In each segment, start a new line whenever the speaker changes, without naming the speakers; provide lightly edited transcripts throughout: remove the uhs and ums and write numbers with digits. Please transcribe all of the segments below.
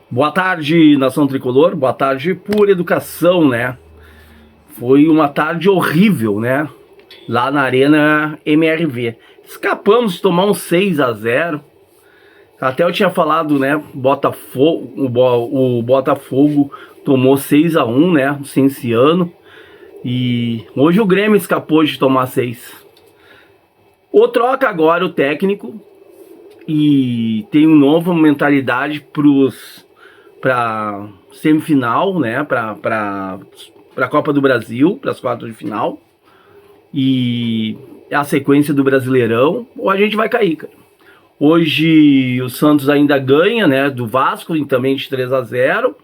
Boa tarde, Nação Tricolor. Boa tarde por educação, né? Foi uma tarde horrível, né? Lá na Arena MRV. Escapamos de tomar um 6-0. Até eu tinha falado, né? O Botafogo tomou 6-1, né? O Cienciano. E hoje o Grêmio escapou de tomar 6. O troca agora o técnico e tem uma nova mentalidade para semifinal, né? Para a Copa do Brasil, para as quartas de final. E a sequência do Brasileirão, ou a gente vai cair, cara. Hoje o Santos ainda ganha, né? Do Vasco, também de 3-0.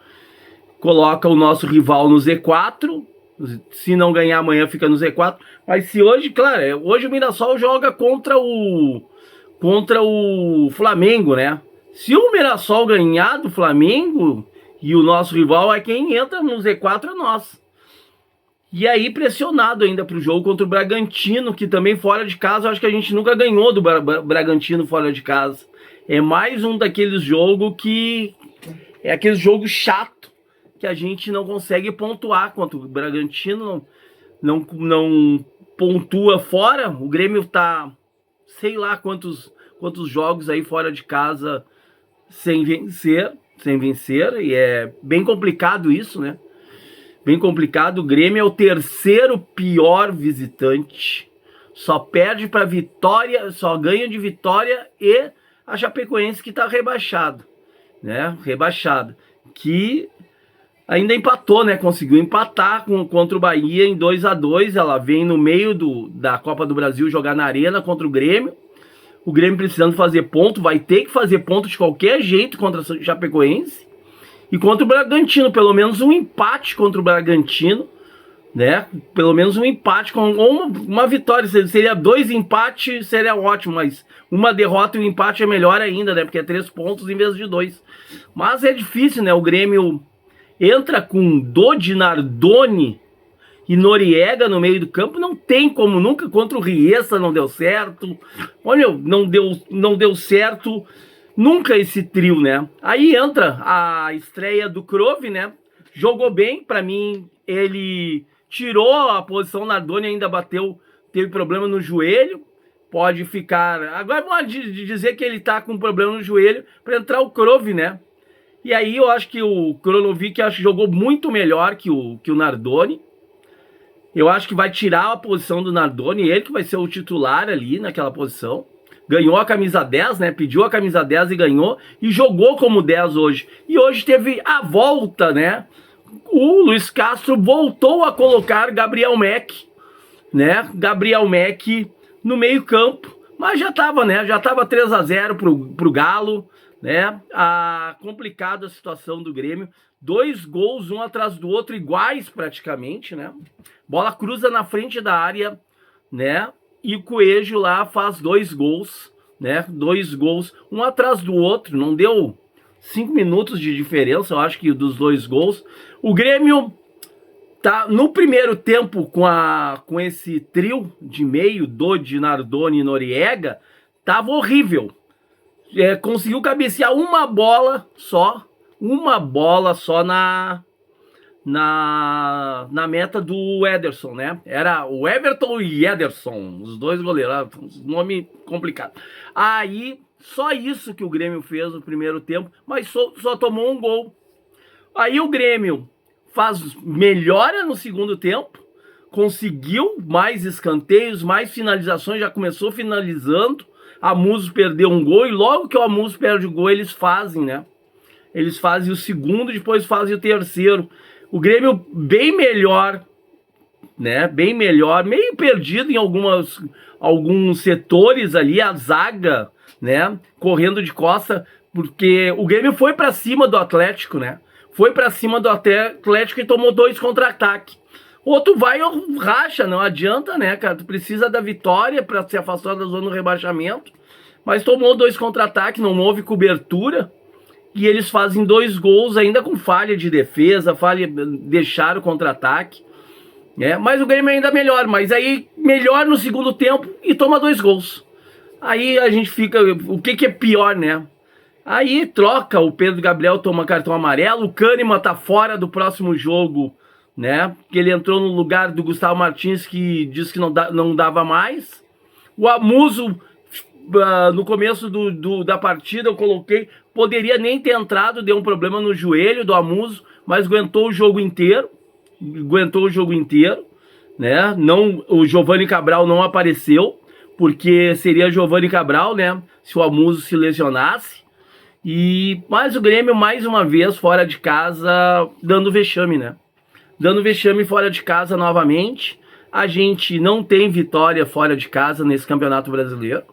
Coloca o nosso rival no Z4. Se não ganhar amanhã, fica no Z4. Mas se hoje, claro, hoje o Mirassol joga contra o Flamengo, né? Se o Mirassol ganhar do Flamengo e o nosso rival, é quem entra no Z4 é nós. E aí pressionado ainda pro jogo contra o Bragantino, que também fora de casa, eu acho que a gente nunca ganhou do Bragantino fora de casa. É mais um daqueles jogos que é aquele jogo chato que a gente não consegue pontuar contra o Bragantino, não pontua fora. O Grêmio tá sei lá quantos jogos aí fora de casa sem vencer, e é bem complicado isso, né? Bem complicado. O Grêmio é o terceiro pior visitante. Só perde para Vitória, só ganha de Vitória e a Chapecoense, que tá rebaixado, né? Rebaixado. Que ainda empatou, né? Conseguiu empatar contra o Bahia em 2-2. Ela vem no meio da Copa do Brasil jogar na Arena contra o Grêmio. O Grêmio precisando fazer ponto, vai ter que fazer ponto de qualquer jeito contra a Chapecoense. E contra o Bragantino, pelo menos um empate contra o Bragantino, né? Pelo menos um empate, ou uma vitória. Seria 2 empates, seria ótimo, mas uma derrota e um empate é melhor ainda, né? Porque é 3 pontos em vez de 2. Mas é difícil, né? O Grêmio entra com Dodi, Nardoni e Noriega no meio do campo, não tem como nunca. Contra o Riessa não deu certo. Olha, não deu certo nunca esse trio, né? Aí entra a estreia do Krove, né? Jogou bem, pra mim ele tirou a posição. Nardoni ainda teve problema no joelho. Pode ficar, agora pode dizer que ele tá com problema no joelho pra entrar o Krove, né? E aí eu acho que o Kronovic jogou muito melhor que o Nardoni. Eu acho que vai tirar a posição do Nardoni, ele que vai ser o titular ali naquela posição. Ganhou a camisa 10, né? Pediu a camisa 10 e ganhou. E jogou como 10 hoje. E hoje teve a volta, né? O Luiz Castro voltou a colocar Gabriel Mack, né? Gabriel Mack no meio campo. Mas já tava, né? Já tava 3-0 pro Galo, né? Complicada a situação do Grêmio. 2 gols, um atrás do outro, iguais praticamente, né? Bola cruza na frente da área, né? E o Coelho lá faz 2 gols, né? 2 gols, um atrás do outro. Não deu 5 minutos de diferença, eu acho que dos 2 gols. O Grêmio tá no primeiro tempo com esse trio de meio, Dodi, Nardoni e Noriega, tava horrível. Conseguiu cabecear uma bola só na meta do Ederson, né? Era o Everton e Ederson, os dois goleiros, nome complicado. Aí, só isso que o Grêmio fez no primeiro tempo, mas só tomou um gol. Aí o Grêmio melhora no segundo tempo, conseguiu mais escanteios, mais finalizações, já começou finalizando. A Muso perdeu um gol e logo que o Amuso perde o gol, eles fazem, né? Eles fazem o segundo, depois fazem o terceiro. O Grêmio bem melhor, né? Bem melhor, meio perdido em alguns setores ali, a zaga, né? Correndo de costa, porque o Grêmio foi para cima do Atlético, né? Foi para cima do Atlético e tomou 2 contra-ataque. Outro vai ou racha, não adianta, né, cara? Tu precisa da vitória para se afastar da zona do rebaixamento. Mas tomou 2 contra-ataques, não houve cobertura. E eles fazem 2 gols ainda com falha de defesa, deixaram o contra-ataque, né? Mas o Grêmio ainda melhor, mas aí melhor no segundo tempo e toma 2 gols. Aí a gente fica, o que é pior, né? Aí troca, o Pedro Gabriel toma cartão amarelo, o Kahneman tá fora do próximo jogo, né? Porque ele entrou no lugar do Gustavo Martins, que disse que não dava mais. O Amuso, no começo da partida, eu coloquei, poderia nem ter entrado, deu um problema no joelho do Amuso, mas aguentou o jogo inteiro, né? Não, o Giovani Cabral não apareceu, porque seria Giovani Cabral, né? Se o Amuso se lesionasse. Mas o Grêmio, mais uma vez, fora de casa, dando vexame, né? Dando vexame fora de casa novamente. A gente não tem vitória fora de casa nesse Campeonato Brasileiro.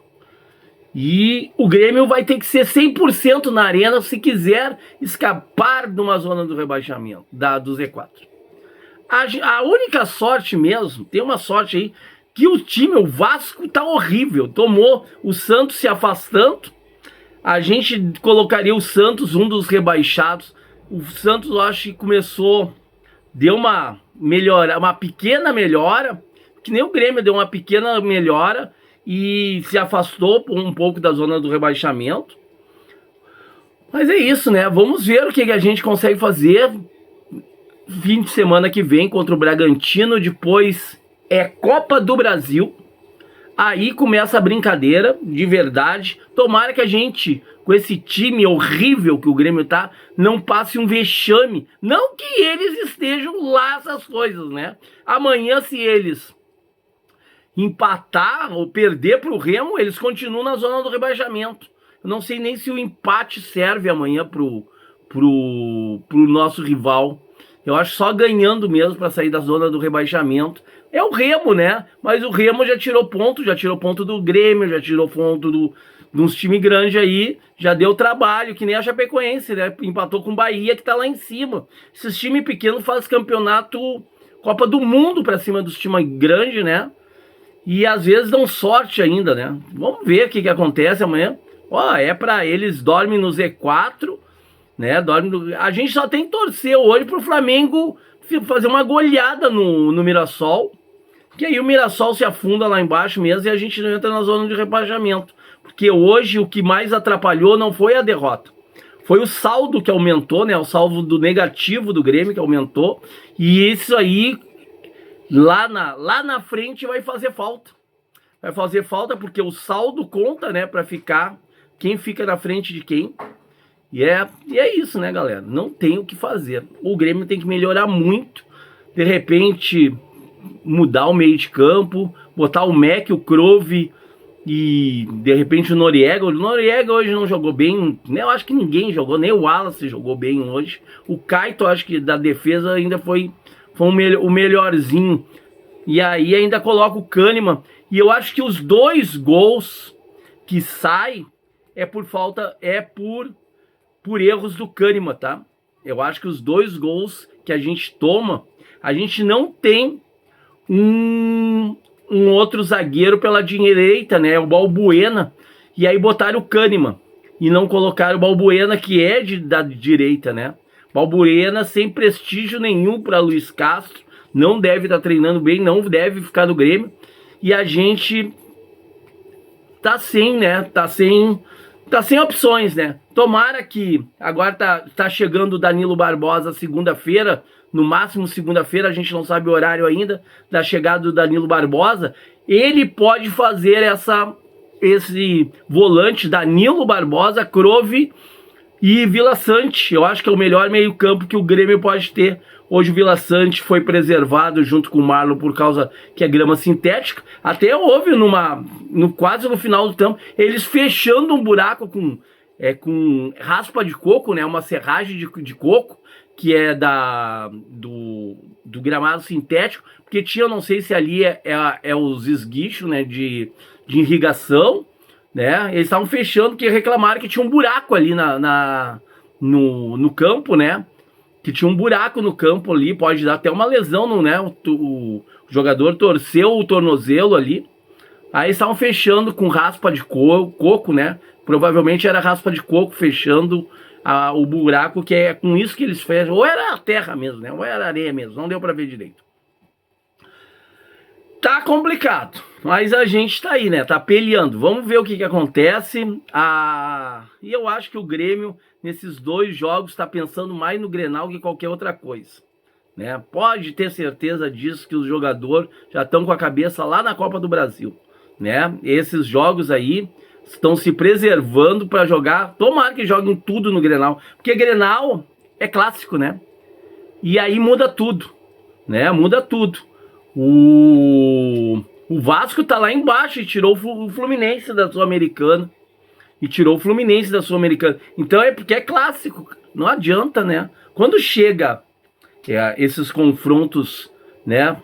E o Grêmio vai ter que ser 100% na arena se quiser escapar de uma zona do rebaixamento, do Z4. A única sorte mesmo, tem uma sorte aí, que o time, o Vasco, tá horrível. Tomou o Santos se afastando. A gente colocaria o Santos, um dos rebaixados. O Santos, eu acho que começou, deu uma pequena melhora, que nem o Grêmio deu uma pequena melhora e se afastou um pouco da zona do rebaixamento. Mas é isso, né? Vamos ver o que a gente consegue fazer fim de semana que vem contra o Bragantino. Depois é Copa do Brasil. Aí começa a brincadeira, de verdade. Tomara que a gente, com esse time horrível que o Grêmio tá, não passe um vexame. Não que eles estejam lá essas coisas, né? Amanhã, se eles empatar ou perder pro Remo, eles continuam na zona do rebaixamento. Eu não sei nem se o empate serve amanhã pro nosso rival. Eu acho só ganhando mesmo para sair da zona do rebaixamento. É o Remo, né? Mas o Remo já tirou ponto do Grêmio, já tirou ponto de uns times grandes aí, já deu trabalho, que nem a Chapecoense, né? Empatou com o Bahia, que tá lá em cima. Esses times pequenos fazem campeonato Copa do Mundo pra cima dos times grandes, né? E às vezes dão sorte ainda, né? Vamos ver o que acontece amanhã. Ó, é pra eles, dormem no Z4, né? A gente só tem que torcer hoje pro Flamengo fazer uma goleada no Mirassol, que aí o Mirassol se afunda lá embaixo mesmo e a gente não entra na zona de rebaixamento. Porque hoje o que mais atrapalhou não foi a derrota, foi o saldo que aumentou, né? O saldo do negativo do Grêmio que aumentou. E isso aí, lá na frente vai fazer falta. Vai fazer falta porque o saldo conta, né? Pra ficar, quem fica na frente de quem. E é isso, né, galera? Não tem o que fazer. O Grêmio tem que melhorar muito. De repente, mudar o meio de campo, botar o Mac, o Krove e, de repente, o Noriega. O Noriega hoje não jogou bem. Eu acho que ninguém jogou, nem o Wallace jogou bem hoje. O Kaito, acho que da defesa ainda foi o melhorzinho. E aí ainda coloca o Kahneman. E eu acho que os 2 gols que saem é por erros do Kahneman, tá? Eu acho que os 2 gols que a gente toma, a gente não tem um outro zagueiro pela direita, né? O Balbuena. E aí botaram o Kahneman e não colocaram o Balbuena, que é da direita, né? Balbuena sem prestígio nenhum para Luiz Castro, não deve estar treinando bem, não deve ficar no Grêmio. E a gente tá sem, né? Tá sem opções, né? Tomara que agora tá chegando o Danilo Barbosa segunda-feira, no máximo segunda-feira, a gente não sabe o horário ainda da chegada do Danilo Barbosa. Ele pode fazer esse volante Danilo Barbosa, Krove e Vila Sante. Eu acho que é o melhor meio-campo que o Grêmio pode ter. Hoje o Vila Sante foi preservado junto com o Marlon por causa que é grama sintética. Até houve quase no final do tempo, eles fechando um buraco com raspa de coco, né? Uma serragem de coco, que é do gramado sintético, porque tinha, não sei se ali é os esguichos, né? De irrigação, né? Eles estavam fechando porque reclamaram que tinha um buraco ali no campo, né? Que tinha um buraco no campo ali, pode dar até uma lesão, né? O jogador torceu o tornozelo ali. Aí estavam fechando com raspa de coco, né? Provavelmente era raspa de coco fechando o buraco, que é com isso que eles fecham. Ou era a terra mesmo, né? Ou era areia mesmo, não deu pra ver direito. Tá complicado, mas a gente tá aí, né? Tá peleando. Vamos ver o que acontece. E eu acho que o Grêmio, nesses 2 jogos, tá pensando mais no Grenal que qualquer outra coisa, né? Pode ter certeza disso, que os jogadores já estão com a cabeça lá na Copa do Brasil, né? Esses jogos aí estão se preservando para jogar. Tomara que joguem tudo no Grenal, porque Grenal é clássico, né? E aí muda tudo, né? Muda tudo. O Vasco tá lá embaixo e tirou o Fluminense da Sul-Americana. Então é porque é clássico. Não adianta, né? Quando chega esses confrontos, né,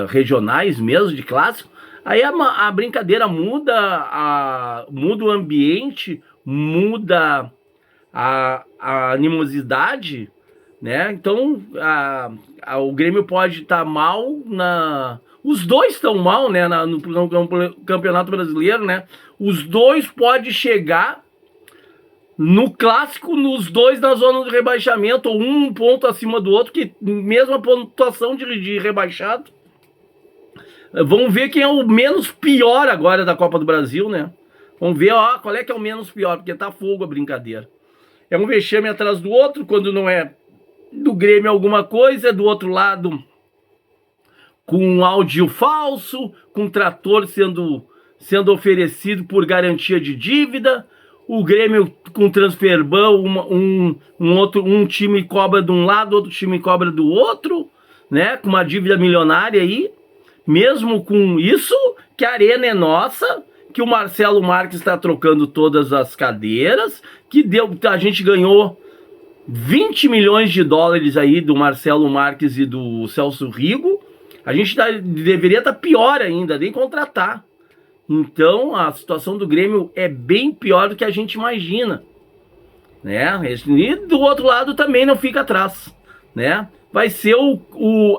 regionais mesmo, de clássico, aí a brincadeira muda, muda o ambiente, muda a animosidade, né? Então o Grêmio pode estar mal os dois estão mal, né? No Campeonato Brasileiro, né? Os dois podem chegar no clássico, nos dois na zona de rebaixamento, ou um ponto acima do outro, que mesma pontuação de rebaixado. Vamos ver quem é o menos pior agora da Copa do Brasil, né? Vamos ver, qual é que é o menos pior, porque tá fogo a brincadeira. É um vexame atrás do outro, quando não é do Grêmio alguma coisa, do outro lado com um áudio falso, com um trator sendo oferecido por garantia de dívida, o Grêmio com transferban, um time cobra de um lado, outro time cobra do outro, né? Com uma dívida milionária aí. Mesmo com isso, que a arena é nossa, que o Marcelo Marques está trocando todas as cadeiras, que a gente ganhou 20 milhões de dólares aí do Marcelo Marques e do Celso Rigo. A gente deveria estar pior ainda, nem contratar. Então a situação do Grêmio é bem pior do que a gente imagina, né? E do outro lado também não fica atrás, né? Vai ser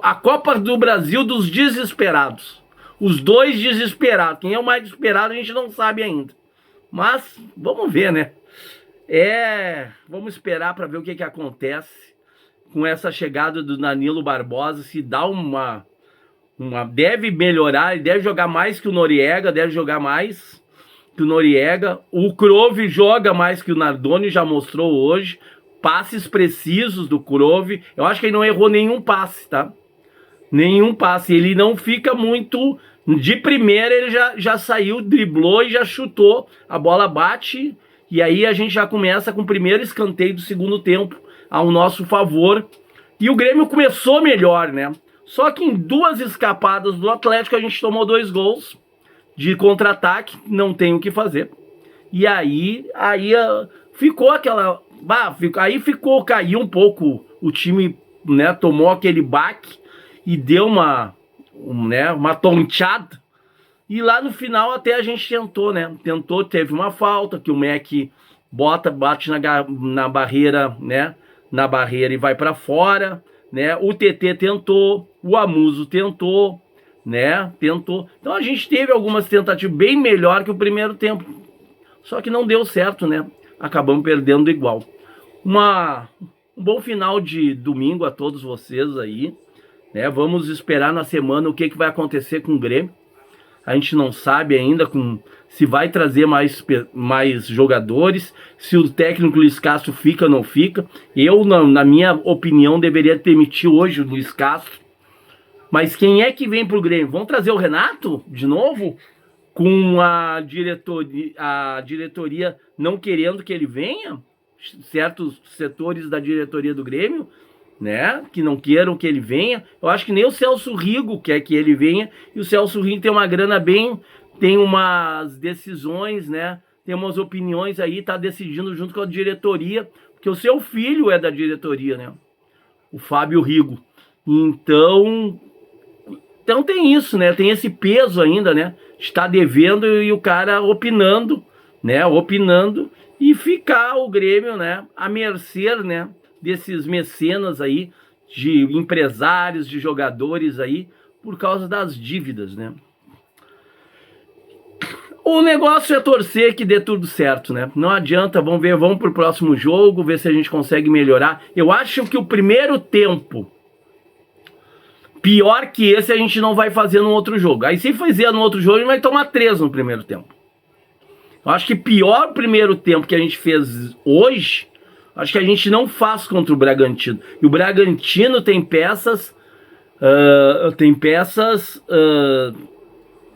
a Copa do Brasil dos desesperados. Os dois desesperados. Quem é o mais desesperado a gente não sabe ainda. Mas vamos ver, né? Vamos esperar para ver o que acontece com essa chegada do Danilo Barbosa. Se dá deve melhorar, ele deve jogar mais que o Noriega, O Krove joga mais que o Nardoni, já mostrou hoje. Passes precisos do Krove. Eu acho que ele não errou nenhum passe, tá? Nenhum passe. Ele não fica muito... De primeira ele já saiu, driblou e já chutou. A bola bate e aí a gente já começa com o primeiro escanteio do segundo tempo ao nosso favor. E o Grêmio começou melhor, né? Só que em 2 escapadas do Atlético a gente tomou 2 gols de contra-ataque. Não tem o que fazer. E aí ficou aquela... caiu um pouco o time, né? Tomou aquele baque e deu uma tonteada. E lá no final até a gente tentou, né? Teve uma falta que o Mac bate na barreira, né? Na barreira e vai para fora, né? O TT tentou, o Amuso tentou, né? Então a gente teve algumas tentativas bem melhor que o primeiro tempo. Só que não deu certo, né? Acabamos perdendo igual. Um bom final de domingo a todos vocês aí, né? Vamos esperar na semana o que vai acontecer com o Grêmio. A gente não sabe ainda se vai trazer mais jogadores, se o técnico Luiz Castro fica ou não fica. Eu, na minha opinião, deveria demitir hoje o Luiz Castro. Mas quem é que vem pro Grêmio? Vão trazer o Renato de novo? Com a diretoria não querendo que ele venha? Certos setores da diretoria do Grêmio, né, que não queiram que ele venha. Eu acho que nem o Celso Rigo quer que ele venha, e o Celso Rigo tem uma grana tem umas decisões, né, tem umas opiniões aí, tá decidindo junto com a diretoria, porque o seu filho é da diretoria, né, o Fábio Rigo. Então tem isso, né, tem esse peso ainda, né, está devendo e o cara opinando, e ficar o Grêmio, né, à mercê, né, desses mecenas aí, de empresários, de jogadores aí, por causa das dívidas, né? O negócio é torcer que dê tudo certo, né? Não adianta, vamos pro próximo jogo, ver se a gente consegue melhorar. Eu acho que o primeiro tempo Pior que esse a gente não vai fazer no outro jogo. Aí se fizer no outro jogo, a gente vai tomar 3 no primeiro tempo. Eu acho que pior primeiro tempo que a gente fez hoje, acho que a gente não faz contra o Bragantino. E o Bragantino tem peças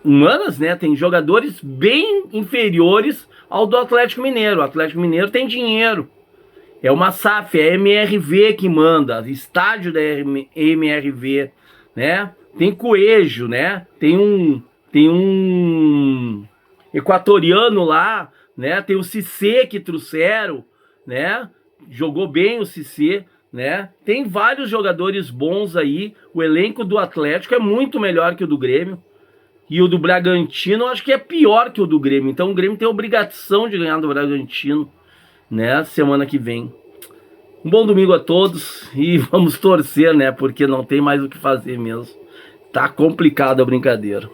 humanas, né? Tem jogadores bem inferiores ao do Atlético Mineiro. O Atlético Mineiro tem dinheiro. É uma SAF, é a MRV que manda, estádio da MRV, né? Tem Coelho, né? Tem um equatoriano lá, né? Tem o Cissé que trouxeram, né? Jogou bem o Cissé, né? Tem vários jogadores bons aí. O elenco do Atlético é muito melhor que o do Grêmio. E o do Bragantino eu acho que é pior que o do Grêmio. Então o Grêmio tem a obrigação de ganhar do Bragantino, né? Semana que vem. Um bom domingo a todos e vamos torcer, né? Porque não tem mais o que fazer mesmo. Tá complicada a brincadeira.